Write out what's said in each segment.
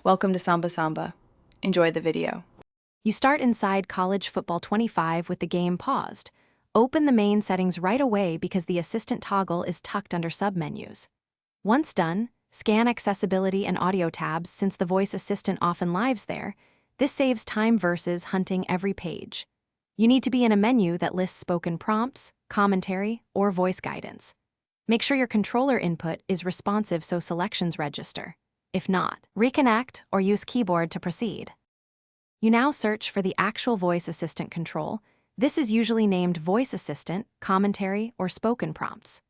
Welcome to Samba Samba. Enjoy the video. You start inside College Football 25 with the game paused. Open the main settings right away because the assistant toggle is tucked under submenus. Once done, scan accessibility and audio tabs since the voice assistant often lives there. This saves time versus hunting every page. You need to be in a menu that lists spoken prompts, commentary, or voice guidance. Make sure your controller input is responsive so selections register. If not, reconnect or use keyboard to proceed. You now search for the actual voice assistant control. This is usually named voice assistant, commentary, or spoken prompts.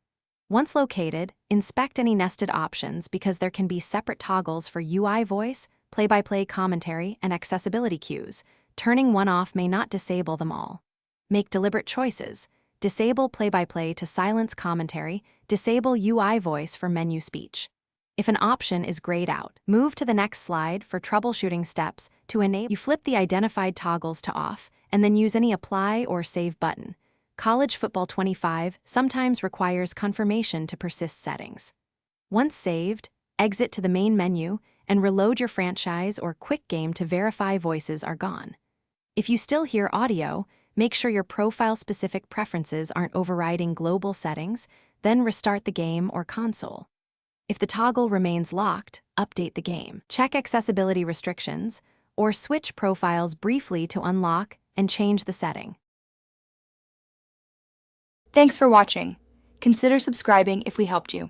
Once located, inspect any nested options because there can be separate toggles for UI voice, play-by-play commentary, and accessibility cues. Turning one off may not disable them all. Make deliberate choices. Disable play-by-play to silence commentary, disable UI voice for menu speech. If an option is grayed out, move to the next slide for troubleshooting steps to enable. You flip the identified toggles to off, and then use any apply or save button. College Football 25 sometimes requires confirmation to persist settings. Once saved, exit to the main menu and reload your franchise or quick game to verify voices are gone. If you still hear audio, make sure your profile-specific preferences aren't overriding global settings, then restart the game or console. If the toggle remains locked, update the game. Check accessibility restrictions, or switch profiles briefly to unlock and change the setting. Thanks for watching. Consider subscribing if we helped you.